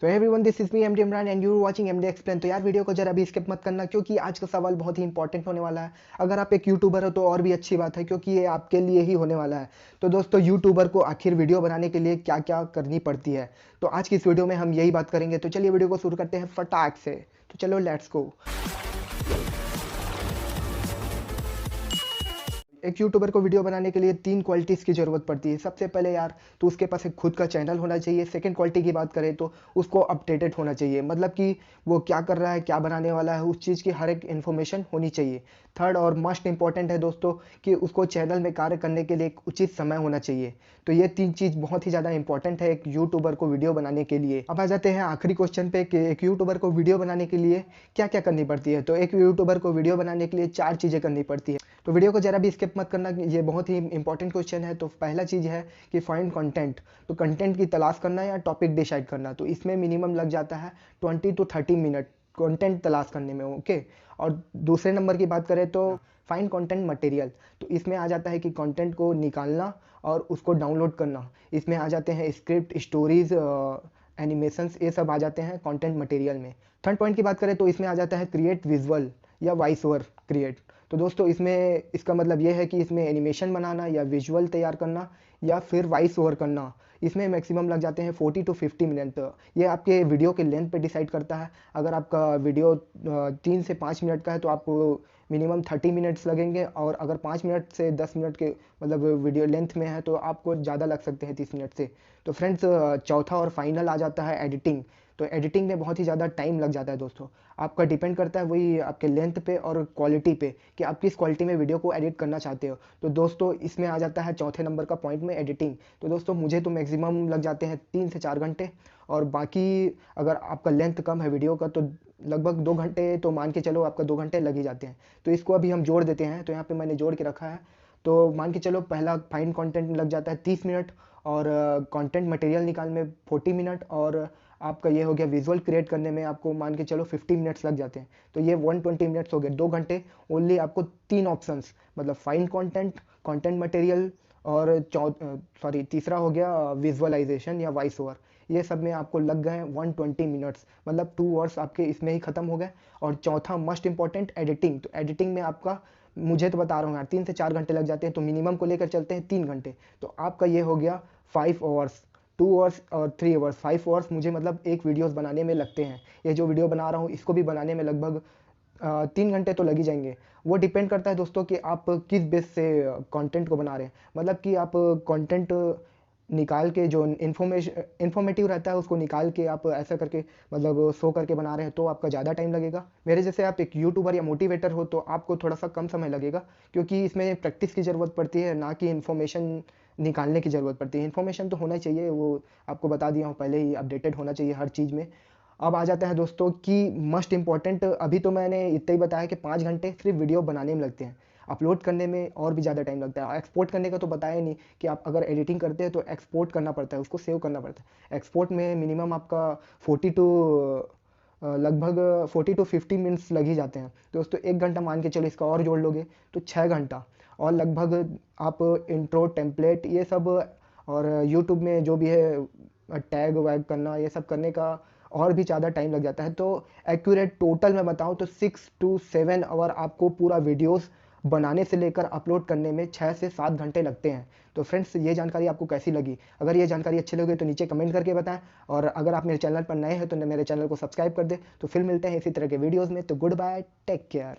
तो everyone, this is me MD Imran and you are watching Mdexplain। तो यार video को जरा भी स्किप मत करना, क्योंकि आज का सवाल बहुत ही इंपॉर्टेंट होने वाला है। अगर आप एक यूट्यूबर हो तो और भी अच्छी बात है, क्योंकि ये आपके लिए ही होने वाला है। तो दोस्तों, यूट्यूबर को आखिर वीडियो बनाने के लिए क्या क्या करनी पड़ती है, तो आज की इस वीडियो में हम यही बात करेंगे। तो चलिए वीडियो को शुरू करते हैं फटाक से। तो चलो लेट्स गो। एक यूट्यूबर को वीडियो बनाने के लिए 3 क्वालिटीज़ की ज़रूरत पड़ती है। सबसे पहले यार, तो उसके पास एक खुद का चैनल होना चाहिए। सेकंड क्वालिटी की बात करें तो उसको अपडेटेड होना चाहिए, मतलब कि वो क्या कर रहा है, क्या बनाने वाला है, उस चीज़ की हर एक इन्फॉर्मेशन होनी चाहिए। थर्ड और मोस्ट इंपॉर्टेंट है दोस्तों, कि उसको चैनल में कार्य करने के लिए एक उचित समय होना चाहिए। तो ये 3 चीज़ बहुत ही ज़्यादा इंपॉर्टेंट है एक यूट्यूबर को वीडियो बनाने के लिए। अब आ जाते हैं आखिरी क्वेश्चन पे, कि एक यूट्यूबर को वीडियो बनाने के लिए क्या क्या करनी पड़ती है। तो एक यूट्यूबर को वीडियो बनाने के लिए 4 चीज़ें करनी पड़ती है। तो वीडियो को जरा भी स्किप मत करना, ये बहुत ही इंपॉर्टेंट क्वेश्चन है। तो पहला चीज़ है कि फाइंड कंटेंट। तो कंटेंट की तलाश करना या टॉपिक डिसाइड करना। तो इसमें मिनिमम लग जाता है 20 to 30 मिनट कंटेंट तलाश करने में, ओके। और दूसरे नंबर की बात करें तो फाइंड कंटेंट मटेरियल। तो इसमें आ जाता है कि कंटेंट को निकालना और उसको डाउनलोड करना। इसमें आ जाते हैं स्क्रिप्ट, स्टोरीज, एनिमेशंस, ये सब आ जाते हैं कंटेंट मटेरियल में। थर्ड पॉइंट की बात करें तो इसमें आ जाता है क्रिएट विजुअल या वॉइस ओवर क्रिएट। तो दोस्तों, इसमें इसका मतलब ये है कि इसमें एनिमेशन बनाना या विजुअल तैयार करना या फिर वॉइस ओवर करना। इसमें मैक्सिमम लग जाते हैं 40 to 50 मिनट। ये आपके वीडियो के लेंथ पे डिसाइड करता है। अगर आपका वीडियो 3 से 5 मिनट का है तो आपको मिनिमम 30 मिनट्स लगेंगे, और अगर 5 मिनट से 10 मिनट के मतलब वीडियो लेंथ में है तो आपको ज़्यादा लग सकते हैं, 30 मिनट से। तो फ्रेंड्स, चौथा और फाइनल आ जाता है एडिटिंग। तो एडिटिंग में बहुत ही ज़्यादा टाइम लग जाता है दोस्तों। आपका डिपेंड करता है वही आपके लेंथ पे और क्वालिटी पे, कि आप किस क्वालिटी में वीडियो को एडिट करना चाहते हो। तो दोस्तों, इसमें आ जाता है चौथे नंबर का पॉइंट में एडिटिंग। तो दोस्तों, मुझे तो मैक्सिमम लग जाते हैं 3 से 4 घंटे, और बाकी अगर आपका लेंथ कम है वीडियो का तो लगभग 2 घंटे, तो मान के चलो आपका 2 घंटे लग ही जाते हैं। तो इसको अभी हम जोड़ देते हैं। तो यहाँ पे मैंने जोड़ के रखा है। तो मान के चलो पहला फाइंड कंटेंट में लग जाता है 30 मिनट, और कंटेंट मटेरियल निकालने में 40 मिनट, और आपका ये हो गया विजुअल क्रिएट करने में आपको मान के चलो 50 मिनट्स लग जाते हैं। तो ये 120 मिनट्स हो गए, 2 घंटे ओनली आपको 3 ऑप्शंस, मतलब फाइंड कंटेंट, कंटेंट मटेरियल, और तीसरा हो गया विजुअलाइजेशन या वॉइस ओवर। ये सब में आपको लग गए 120 मिनट्स, मतलब 2 आवर्स आपके इसमें ही ख़त्म हो गए। और चौथा मोस्ट इंपॉर्टेंट एडिटिंग। तो एडिटिंग में आपका, मुझे तो बता रहा हूँ यार, 3 से 4 घंटे लग जाते हैं। तो मिनिमम को लेकर चलते हैं 3 घंटे। तो आपका ये हो गया 5 आवर्स। 2 आवर्स और 3 आवर्स, 5 आवर्स मुझे मतलब एक वीडियोस बनाने में लगते हैं। ये जो वीडियो बना रहा हूँ इसको भी बनाने में लगभग 3 घंटे तो लग ही जाएंगे। वो डिपेंड करता है दोस्तों कि आप किस बेस से कंटेंट को बना रहे हैं। मतलब कि आप कंटेंट निकाल के जो इन्फॉर्मेटिव रहता है उसको निकाल के आप ऐसा करके मतलब शो करके बना रहे हैं तो आपका ज़्यादा टाइम लगेगा। मेरे जैसे आप एक यूट्यूबर या मोटिवेटर हो तो आपको थोड़ा सा कम समय लगेगा, क्योंकि इसमें प्रैक्टिस की ज़रूरत पड़ती है, ना कि इन्फॉर्मेशन निकालने की ज़रूरत पड़ती है। इन्फॉर्मेशन तो होना चाहिए, वो आपको बता दिया हूँ पहले ही, अपडेटेड होना चाहिए हर चीज़ में। अब आ जाता है दोस्तों कि मस्ट इंपॉर्टेंट, अभी तो मैंने इतना ही बताया कि 5 घंटे सिर्फ वीडियो बनाने में लगते हैं। अपलोड करने में और भी ज़्यादा टाइम लगता है। एक्सपोर्ट करने का तो बताया नहीं, कि आप अगर एडिटिंग करते हैं तो एक्सपोर्ट करना पड़ता है, उसको सेव करना पड़ता है। एक्सपोर्ट में मिनिमम आपका 40 टू लगभग 40 टू 50 मिनट्स लग ही जाते हैं दोस्तों। 1 घंटा मान के चलो, इसका और जोड़ लोगे तो 6 घंटा। और लगभग आप इंट्रो, टेम्पलेट, ये सब, और यूट्यूब में जो भी है टैग वैग करना, ये सब करने का और भी ज़्यादा टाइम लग जाता है। तो एक्यूरेट टोटल मैं बताऊं तो 6 to 7 आवर आपको पूरा वीडियोस बनाने से लेकर अपलोड करने में 6 से 7 घंटे लगते हैं। तो फ्रेंड्स, ये जानकारी आपको कैसी लगी? अगर ये जानकारी अच्छी लगी तो नीचे कमेंट करके बताएं, और अगर आप मेरे चैनल पर नए हैं तो मेरे चैनल को सब्सक्राइब कर दें। तो फिर मिलते हैं इसी तरह के वीडियोज़ में। तो गुड बाय, टेक केयर।